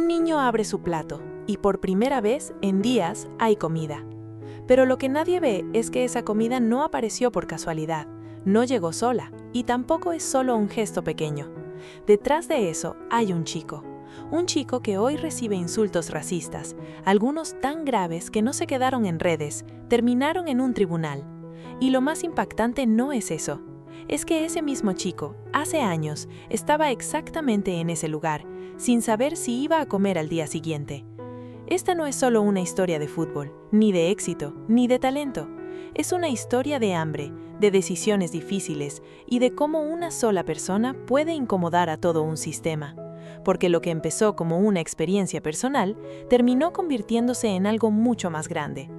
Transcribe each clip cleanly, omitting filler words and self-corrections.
Un niño abre su plato y por primera vez en días hay comida. Pero lo que nadie ve es que esa comida no apareció por casualidad, no llegó sola y tampoco es solo un gesto pequeño. Detrás de eso hay un chico que hoy recibe insultos racistas, algunos tan graves que no se quedaron en redes, terminaron en un tribunal. Y lo más impactante no es eso, es que ese mismo chico, hace años, estaba exactamente en ese lugar, sin saber si iba a comer al día siguiente. Esta no es solo una historia de fútbol, ni de éxito, ni de talento. Es una historia de hambre, de decisiones difíciles y de cómo una sola persona puede incomodar a todo un sistema. Porque lo que empezó como una experiencia personal, terminó convirtiéndose en algo mucho más grande.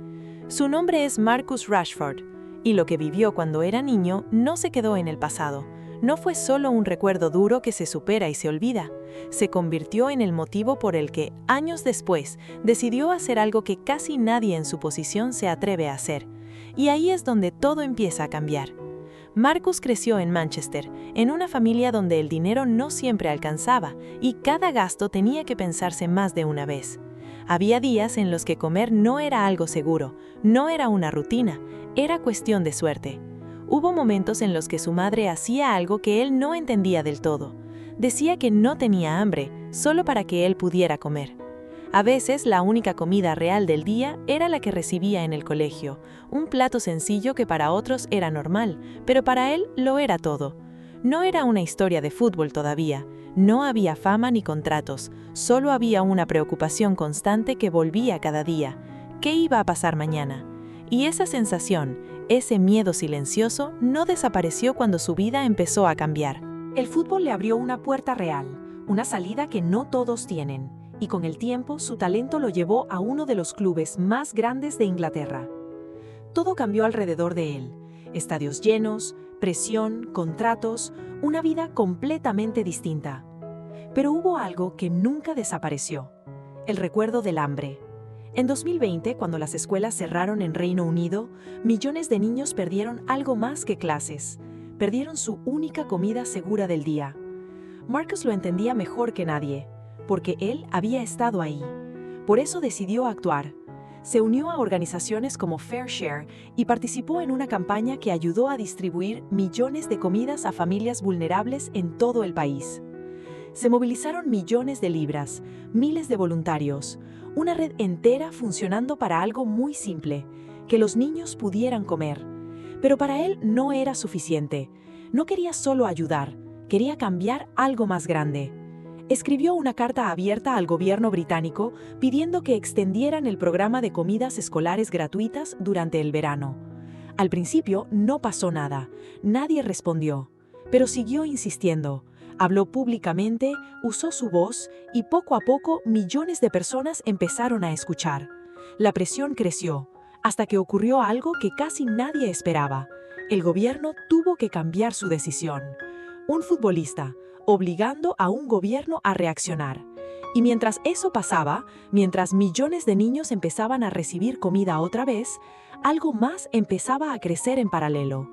Su nombre es Marcus Rashford, y lo que vivió cuando era niño no se quedó en el pasado. No fue solo un recuerdo duro que se supera y se olvida. Se convirtió en el motivo por el que, años después, decidió hacer algo que casi nadie en su posición se atreve a hacer. Y ahí es donde todo empieza a cambiar. Marcus creció en Manchester, en una familia donde el dinero no siempre alcanzaba y cada gasto tenía que pensarse más de una vez. Había días en los que comer no era algo seguro, no era una rutina, era cuestión de suerte. Hubo momentos en los que su madre hacía algo que él no entendía del todo. Decía que no tenía hambre, solo para que él pudiera comer. A veces la única comida real del día era la que recibía en el colegio, un plato sencillo que para otros era normal, pero para él lo era todo. No era una historia de fútbol todavía, no había fama ni contratos, solo había una preocupación constante que volvía cada día. ¿Qué iba a pasar mañana? Y esa sensación, ese miedo silencioso, no desapareció cuando su vida empezó a cambiar. El fútbol le abrió una puerta real, una salida que no todos tienen, y con el tiempo su talento lo llevó a uno de los clubes más grandes de Inglaterra. Todo cambió alrededor de él, estadios llenos, presión, contratos, una vida completamente distinta. Pero hubo algo que nunca desapareció, el recuerdo del hambre. En 2020, cuando las escuelas cerraron en Reino Unido, millones de niños perdieron algo más que clases. Perdieron su única comida segura del día. Marcus lo entendía mejor que nadie, porque él había estado ahí. Por eso decidió actuar. Se unió a organizaciones como Fair Share y participó en una campaña que ayudó a distribuir millones de comidas a familias vulnerables en todo el país. Se movilizaron millones de libras, miles de voluntarios, una red entera funcionando para algo muy simple, que los niños pudieran comer. Pero para él no era suficiente. No quería solo ayudar, quería cambiar algo más grande. Escribió una carta abierta al gobierno británico pidiendo que extendieran el programa de comidas escolares gratuitas durante el verano. Al principio no pasó nada, nadie respondió, pero siguió insistiendo. Habló públicamente, usó su voz y poco a poco millones de personas empezaron a escuchar. La presión creció, hasta que ocurrió algo que casi nadie esperaba. El gobierno tuvo que cambiar su decisión. Un futbolista, obligando a un gobierno a reaccionar. Y mientras eso pasaba, mientras millones de niños empezaban a recibir comida otra vez, algo más empezaba a crecer en paralelo.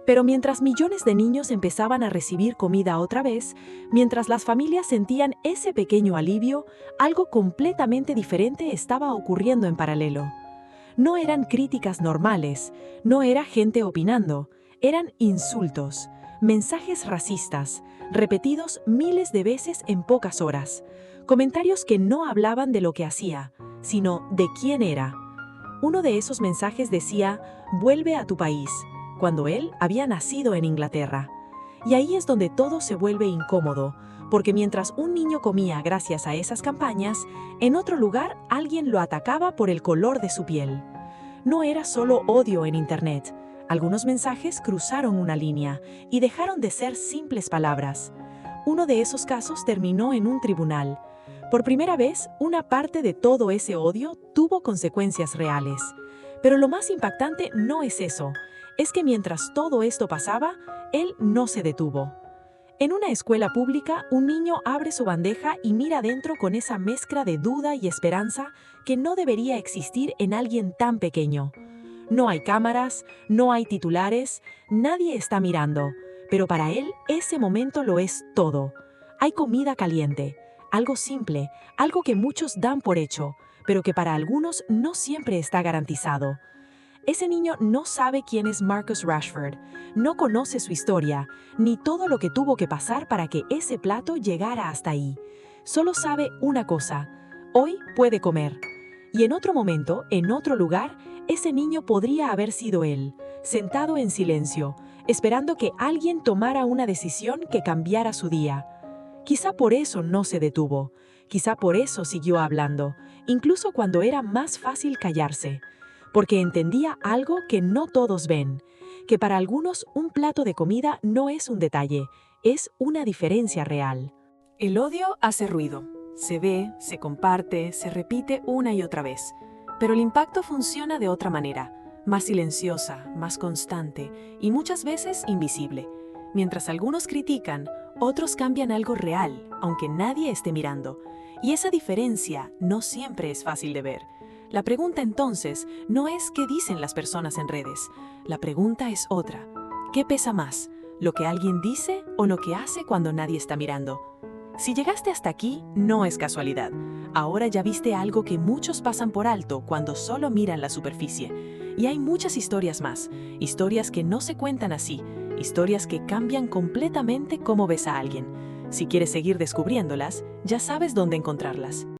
Pero mientras millones de niños empezaban a recibir comida otra vez, mientras las familias sentían ese pequeño alivio, algo completamente diferente estaba ocurriendo en paralelo. No eran críticas normales, no era gente opinando, eran insultos, mensajes racistas, repetidos miles de veces en pocas horas, comentarios que no hablaban de lo que hacía, sino de quién era. Uno de esos mensajes decía, «Vuelve a tu país», cuando él había nacido en Inglaterra. Y ahí es donde todo se vuelve incómodo, porque mientras un niño comía gracias a esas campañas, en otro lugar alguien lo atacaba por el color de su piel. No era solo odio en Internet. Algunos mensajes cruzaron una línea y dejaron de ser simples palabras. Uno de esos casos terminó en un tribunal. Por primera vez, una parte de todo ese odio tuvo consecuencias reales. Pero lo más impactante no es eso. Es que mientras todo esto pasaba, él no se detuvo. En una escuela pública, un niño abre su bandeja y mira dentro con esa mezcla de duda y esperanza que no debería existir en alguien tan pequeño. No hay cámaras, no hay titulares, nadie está mirando, pero para él ese momento lo es todo. Hay comida caliente, algo simple, algo que muchos dan por hecho, pero que para algunos no siempre está garantizado. Ese niño no sabe quién es Marcus Rashford, no conoce su historia, ni todo lo que tuvo que pasar para que ese plato llegara hasta ahí. Solo sabe una cosa: hoy puede comer. Y en otro momento, en otro lugar, ese niño podría haber sido él, sentado en silencio, esperando que alguien tomara una decisión que cambiara su día. Quizá por eso no se detuvo, quizá por eso siguió hablando, incluso cuando era más fácil callarse, porque entendía algo que no todos ven, que para algunos un plato de comida no es un detalle, es una diferencia real. El odio hace ruido. Se ve, se comparte, se repite una y otra vez. Pero el impacto funciona de otra manera, más silenciosa, más constante y muchas veces invisible. Mientras algunos critican, otros cambian algo real, aunque nadie esté mirando. Y esa diferencia no siempre es fácil de ver. La pregunta entonces no es qué dicen las personas en redes. La pregunta es otra. ¿Qué pesa más? ¿Lo que alguien dice o lo que hace cuando nadie está mirando? Si llegaste hasta aquí, no es casualidad. Ahora ya viste algo que muchos pasan por alto cuando solo miran la superficie. Y hay muchas historias más, historias que no se cuentan así, historias que cambian completamente cómo ves a alguien. Si quieres seguir descubriéndolas, ya sabes dónde encontrarlas.